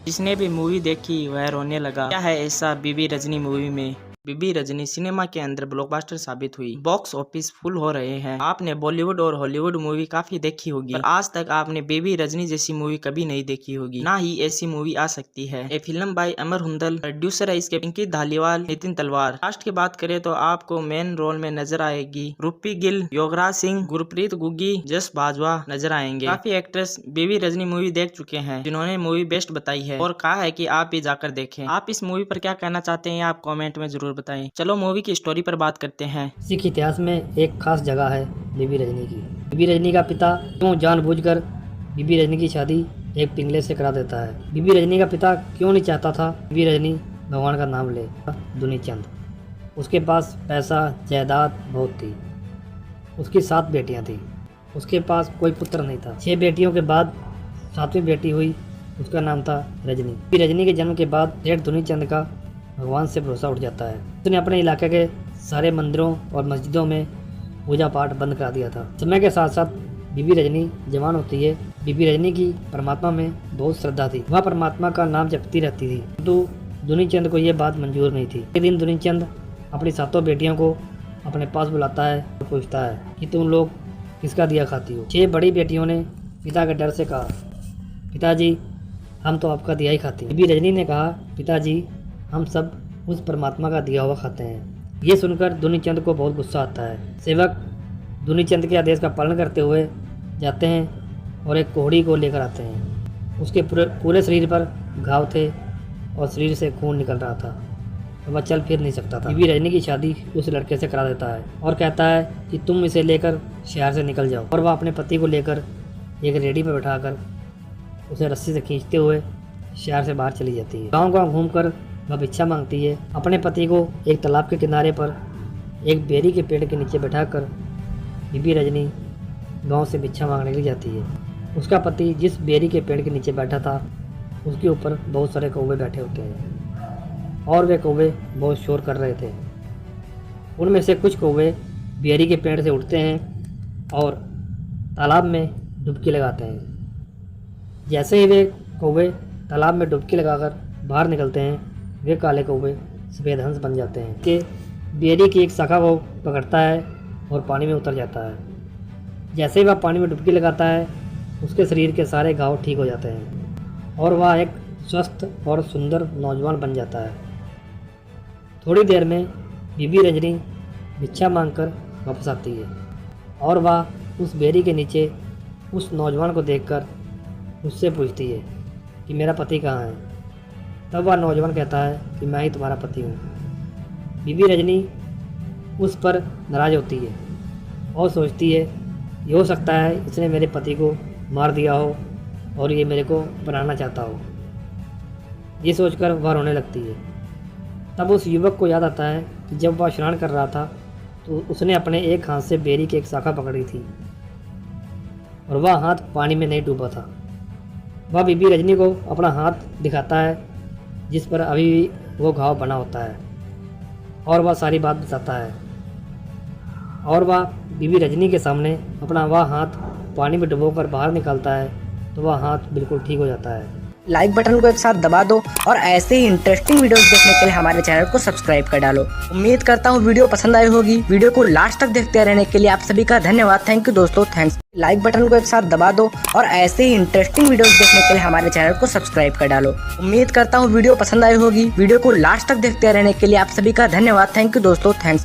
जिसने भी मूवी देखी वह रोने लगा। क्या है ऐसा बीबी रजनी मूवी में? बीबी रजनी सिनेमा के अंदर ब्लॉकबस्टर साबित हुई। बॉक्स ऑफिस फुल हो रहे हैं। आपने बॉलीवुड और हॉलीवुड मूवी काफी देखी होगी, पर आज तक आपने बीबी रजनी जैसी मूवी कभी नहीं देखी होगी। ना ही ऐसी मूवी आ सकती है। ये फिल्म बाय अमर हुंदल, प्रोड्यूसर है इसके पिंकी धालीवाल, नितिन तलवार। कास्ट की बात करें तो आपको मेन रोल में नजर आएगी रूपी गिल, योगराज सिंह, गुरप्रीत गुग्गी, जस बाजवा नजर आएंगे। काफी एक्ट्रेस बीबी रजनी मूवी देख चुके हैं, जिन्होंने मूवी बेस्ट बताई है और कहा है कि आप भी जाकर देखें। आप इस मूवी पर क्या कहना चाहते हैं आप कमेंट में जरूर बताएं। चलो मूवी की स्टोरी पर बात करते हैं। सिख इतिहास में एक खास जगह है बीबी रजनी की। बीबी रजनी का पिता क्यों जानबूझकर बीबी रजनी की शादी एक पिंगले से करा देता है? बीबी रजनी का पिता क्यों नहीं चाहता था बीबी रजनी भगवान का नाम ले? दुनीचंद, उसके पास पैसा जायदाद बहुत थी। उसकी 7 बेटियां थी, उसके पास कोई पुत्र नहीं था। 6 बेटियों के बाद 7वीं बेटी हुई, उसका नाम था रजनी। बीबी रजनी के जन्म के बाद सेठ दुनीचंद का भगवान से भरोसा उठ जाता है। उसने अपने इलाके के सारे मंदिरों और मस्जिदों में पूजा पाठ बंद करा दिया था। समय के साथ साथ बीबी रजनी जवान होती है। बीबी रजनी की परमात्मा में बहुत श्रद्धा थी। वह परमात्मा का नाम जपती रहती थी, किंतु दुनीचंद को यह बात मंजूर नहीं थी। एक दिन दुनीचंद अपनी 7 बेटियों को अपने पास बुलाता है और पूछता है कि तुम लोग किसका दिया खाती हो? 6 बड़ी बेटियों ने पिता के डर से कहा, पिताजी हम तो आपका दिया ही खाते हैं। बीबी रजनी ने कहा, पिताजी हम सब उस परमात्मा का दिया हुआ खाते हैं। ये सुनकर दुनीचंद को बहुत गुस्सा आता है। सेवक दुनीचंद के आदेश का पालन करते हुए जाते हैं और एक कोहड़ी को लेकर आते हैं। उसके पूरे शरीर पर घाव थे और शरीर से खून निकल रहा था, वह चल फिर नहीं सकता था। बीबी रजनी की शादी उस लड़के से करा देता है और कहता है कि तुम इसे लेकर शहर से निकल जाओ। और वह अपने पति को लेकर एक रेडी पर बैठाकर उसे रस्सी से खींचते हुए शहर से बाहर चली जाती है। गाँव घूमकर वह भिक्षा मांगती है। अपने पति को एक तालाब के किनारे पर एक बेरी के पेड़ के नीचे बैठाकर बीबी रजनी गांव से भिक्षा मांगने के लिए जाती है। उसका पति जिस बेरी के पेड़ के नीचे बैठा था उसके ऊपर बहुत सारे कौवे बैठे होते हैं और वे कौवे बहुत शोर कर रहे थे। उनमें से कुछ कौवे बेरी के पेड़ से उठते हैं और तालाब में डुबकी लगाते हैं। जैसे ही वे कौवे तालाब में डुबकी लगाकर बाहर निकलते हैं, वे काले कौवे सफ़ेद हंस बन जाते हैं। कि बेरी की एक शाखा को पकड़ता है और पानी में उतर जाता है। जैसे ही वह पानी में डुबकी लगाता है, उसके शरीर के सारे घाव ठीक हो जाते हैं और वह एक स्वस्थ और सुंदर नौजवान बन जाता है। थोड़ी देर में बीबी रजनी भिक्षा मांगकर वापस आती है और वह उस बेरी के नीचे उस नौजवान को देखकर उससे पूछती है कि मेरा पति कहाँ है? तब वह नौजवान कहता है कि मैं ही तुम्हारा पति हूँ। बीबी रजनी उस पर नाराज़ होती है और सोचती है ये हो सकता है इसने मेरे पति को मार दिया हो और ये मेरे को बनाना चाहता हो। ये सोचकर वह रोने लगती है। तब उस युवक को याद आता है कि जब वह स्नान कर रहा था तो उसने अपने एक हाथ से बेरी की एक शाखा पकड़ी थी और वह हाथ पानी में नहीं डूबा था। वह बीबी रजनी को अपना हाथ दिखाता है जिस पर अभी भी वो घाव बना होता है और वह सारी बात बताता है और वह बीबी रजनी के सामने अपना वह हाथ पानी में डुबोकर बाहर निकालता है तो वह हाथ बिल्कुल ठीक हो जाता है। लाइक बटन को एक साथ दबा दो और ऐसे ही इंटरेस्टिंग वीडियोस देखने के लिए हमारे चैनल को सब्सक्राइब कर डालो। उम्मीद करता हूँ वीडियो पसंद आई होगी। वीडियो को लास्ट तक देखते रहने के लिए आप सभी का धन्यवाद। थैंक यू दोस्तों, थैंक्स। लाइक बटन को एक साथ दबा दो और ऐसे ही इंटरेस्टिंग वीडियोस देखने के लिए हमारे चैनल को सब्सक्राइब कर डालो। उम्मीद करता हूँ वीडियो पसंद आई होगी। वीडियो को लास्ट तक देखते रहने के लिए आप सभी का धन्यवाद। थैंक यू दोस्तों, थैंक्स।